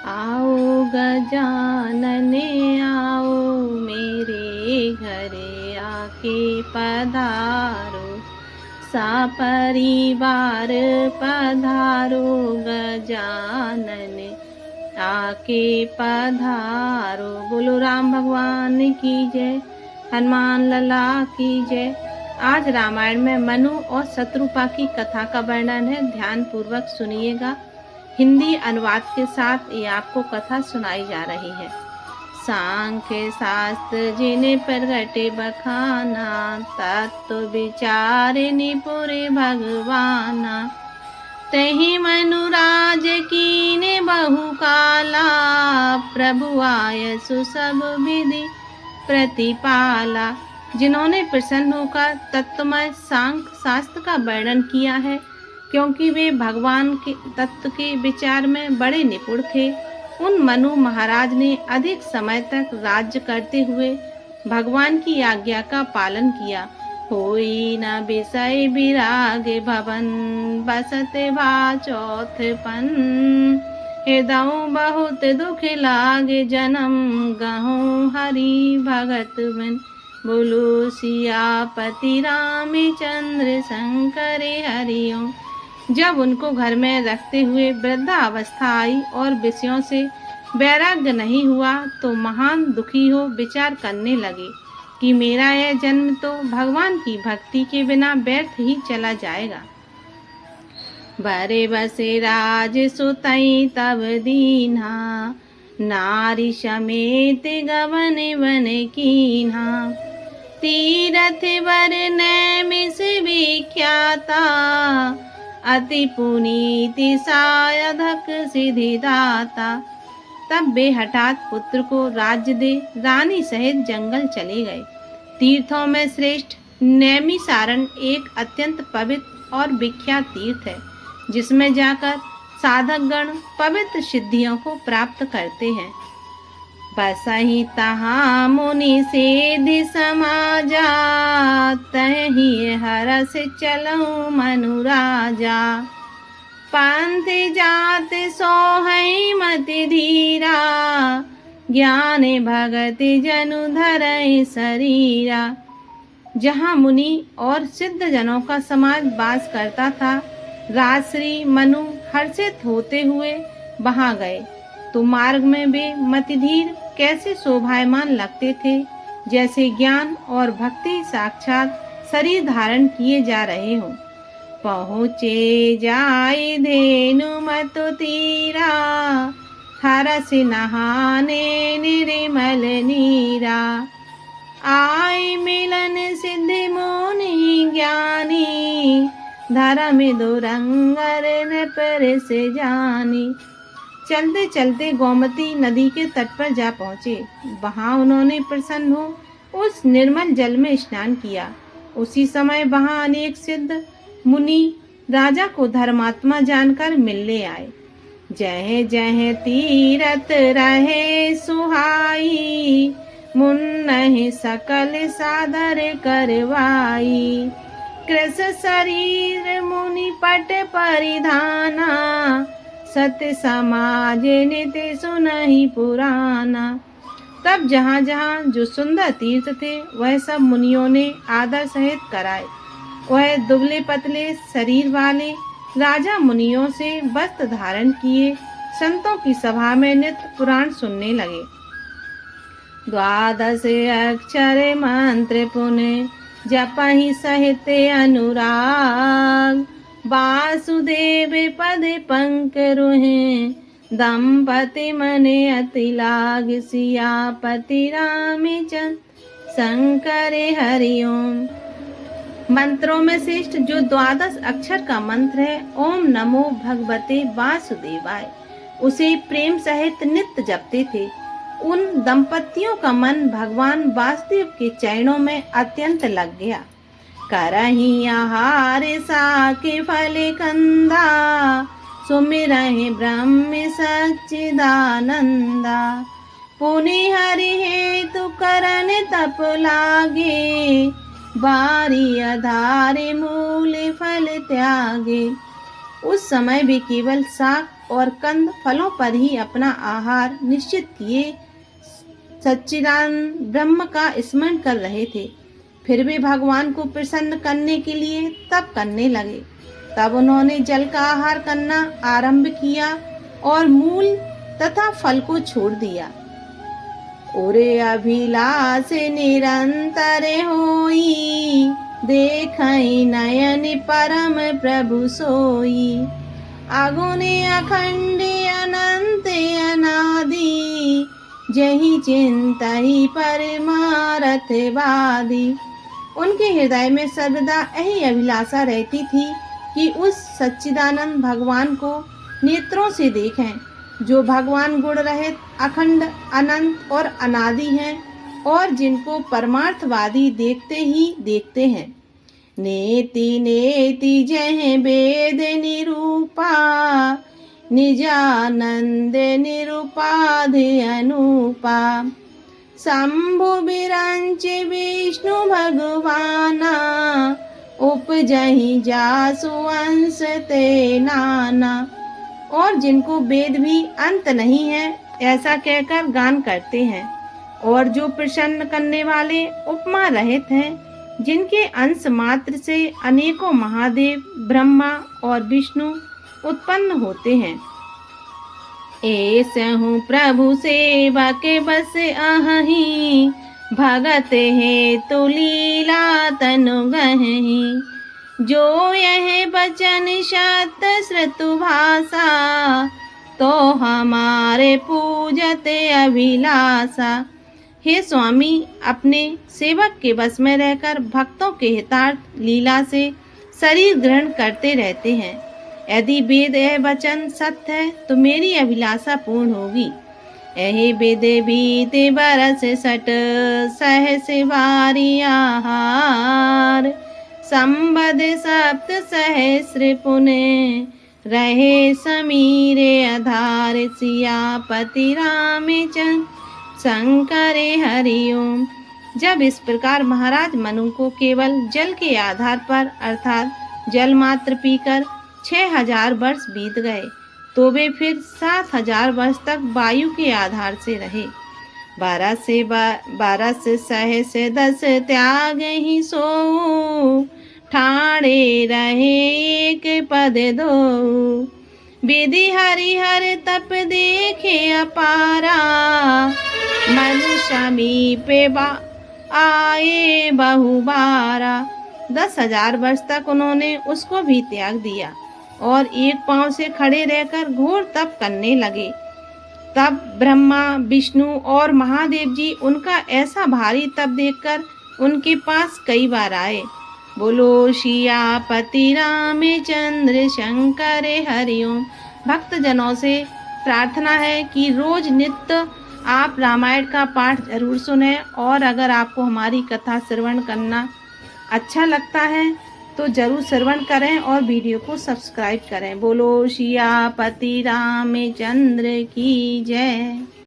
आओ गजानन आओ मेरे घरे आके पधारो, सपरिवार पधारो गजानन आके पधारो। बोलो राम भगवान की जय, हनुमान लला की जय। आज रामायण में मनु और शत्रुपा की कथा का वर्णन है, ध्यान पूर्वक सुनिएगा। हिंदी अनुवाद के साथ ये आपको कथा सुनाई जा रही है। सांख्य शास्त्र जिने प्रगटे बखाना, तत्व विचार निपुरे भगवाना। तहि मनुराज कीने बहु काला, प्रभु आय सुसब विधि प्रतिपाला। जिन्होंने प्रसन्न होकर तत्वमय सांख्य शास्त्र का वर्णन किया है, क्योंकि वे भगवान के तत्व के विचार में बड़े निपुण थे। उन मनु महाराज ने अधिक समय तक राज्य करते हुए भगवान की आज्ञा का पालन किया। होई न विषय विराग भवन, बसते भा चौथपन। हृदय बहुत दुख लागे, जन्म गहूँ हरि भगत बिन। बोलो सियापति रामचंद्र शंकर हरिओम। जब उनको घर में रखते हुए वृद्धावस्था आई और विषयों से वैराग्य नहीं हुआ, तो महान दुखी हो विचार करने लगे कि मेरा यह जन्म तो भगवान की भक्ति के बिना व्यर्थ ही चला जाएगा। बरे बसे राज सुतई तब दीन्हा, नारी समेत गवन वन कीन्हा। तीरथ वर नैमिष विख्याता, अति पुनीति सायधक सिद्धिदाता। तब वे हठात पुत्र को राज्य दे रानी सहित जंगल चले गए। तीर्थों में श्रेष्ठ नैमिषारण्य एक अत्यंत पवित्र और विख्यात तीर्थ है, जिसमें जाकर साधक गण पवित्र सिद्धियों को प्राप्त करते हैं। बसहि तहाँ मुनि सिद्धि समाजा, तहि हरस चलऊ मनु राजा। पंथ जात सोहई मति धीरा, ज्ञान भगति जनु धरई शरीरा। जहाँ मुनि और सिद्ध जनों का समाज वास करता था, राजश्री मनु हर्षित होते हुए वहां गए, तो मार्ग में वे मतिधीर कैसे शोभायमान लगते थे, जैसे ज्ञान और भक्ति साक्षात शरीर धारण किए जा रहे हों। पहुँचे जाय धेनु मतु तीरा, हरस नहाने निर्मल नीरा। आय मिलन सिद्धि मुनि ज्ञानी, धर्म दुरंगर न पर से जानी। चलते चलते गोमती नदी के तट पर जा पहुँचे। वहाँ उन्होंने प्रसन्न हो उस निर्मल जल में स्नान किया। उसी समय वहाँ अनेक सिद्ध मुनि राजा को धर्मात्मा जानकर मिलने आए। जय जय तीरथ रहे सुहाई, मुन्नहि सकल सादर करवाई। कृष शरीर मुनि पट परिधाना, सत्य समाज नित्य सुनहि पुराना। तब जहाँ जहाँ जो सुंदर तीर्थ थे, वह सब मुनियों ने आदर सहित कराए। वह दुबले पतले शरीर वाले राजा मुनियों से वस्त्र धारण किए संतों की सभा में नित्य पुराण सुनने लगे। द्वादश अक्षर मंत्र पुण्य जपहि सहित अनुराग। वासुदेव पद पंकरुहे, दंपति मने अति लाग। सियापति रामचंद्र शंकर हरिओम। मंत्रों में श्रेष्ठ जो द्वादश अक्षर का मंत्र है, ओम नमो भगवते वासुदेवाय, उसे प्रेम सहित नित्य जपते थे। उन दंपतियों का मन भगवान वासुदेव के चरणों में अत्यंत लग गया। करहि आहार साके फल कंदा, सुमिरहि ब्रह्म सच्चिदानंदा। पुनि हरि हेतु करन तप लागे, बारी आधारे मूल फल त्यागे। उस समय भी केवल शाक और कंद फलों पर ही अपना आहार निश्चित किए सच्चिदानंद ब्रह्म का स्मरण कर रहे थे। फिर वे भगवान को प्रसन्न करने के लिए तप करने लगे। तब उन्होंने जल का आहार करना आरंभ किया और मूल तथा फल को छोड़ दिया। ओरे अभिलाष निरंतर होई, देखई नयन परम प्रभु सोई। आगुने अखंड अनंत अनादि, जही चिंतहि परमारथवादी। उनके हृदय में सर्वदा यही अभिलाषा रहती थी कि उस सच्चिदानंद भगवान को नेत्रों से देखें, जो भगवान गुण रहित, अखंड, अनंत और अनादि हैं और जिनको परमार्थवादी देखते ही देखते हैं। नेति नेति जय वेद निरूपा, निजानंद निरुपाधि अनूपा। शंभु बिरंच विष्णु भगवाना, उपजहि जासु अंश ते नाना। और जिनको वेद भी अंत नहीं है ऐसा कहकर गान करते हैं, और जो प्रसन्न करने वाले उपमा रहित हैं, जिनके अंश मात्र से अनेकों महादेव, ब्रह्मा और विष्णु उत्पन्न होते हैं। ऐसहु प्रभु सेवा के बस अहि, भगत हेतु लीला तनु गहि। जो यह बचन शत श्रुतु भाषा, तो हमारे पूजते अभिलाषा। हे स्वामी, अपने सेवक के बस में रहकर भक्तों के हितार्थ लीला से शरीर ग्रहण करते रहते हैं। यदि वेद यह वचन सत्य है तो मेरी अभिलाषा पूर्ण होगी। यही वेद बीते बरस सट, सहस वारी आहार। संबद सप्त सहस्र पुण्य, रहे समीरे आधार। सियापति रामचंद्र शंकर हरिओम। जब इस प्रकार महाराज मनु को केवल जल के आधार पर अर्थात जल मात्र पीकर 6000 वर्ष बीत गए, तो वे फिर 7000 वर्ष तक वायु के आधार से रहे। 12 से सहस 10 त्याग ही सो, ठाणे रहे एक पद दो। विधि हरिहर तप देखे अपारा, मनु समीपे आए बहुबारा। 10,000 वर्ष तक उन्होंने उसको भी त्याग दिया और एक पांव से खड़े रहकर घोर तप करने लगे। तब ब्रह्मा, विष्णु और महादेव जी उनका ऐसा भारी तप देखकर उनके पास कई बार आए। बोलो सियापति रामचंद्र शंकर हरिओम। भक्तजनों से प्रार्थना है कि रोज नित्य आप रामायण का पाठ जरूर सुनें, और अगर आपको हमारी कथा श्रवण करना अच्छा लगता है तो जरूर श्रवण करें और वीडियो को सब्सक्राइब करें। बोलो सियापति रामचंद्र की जय।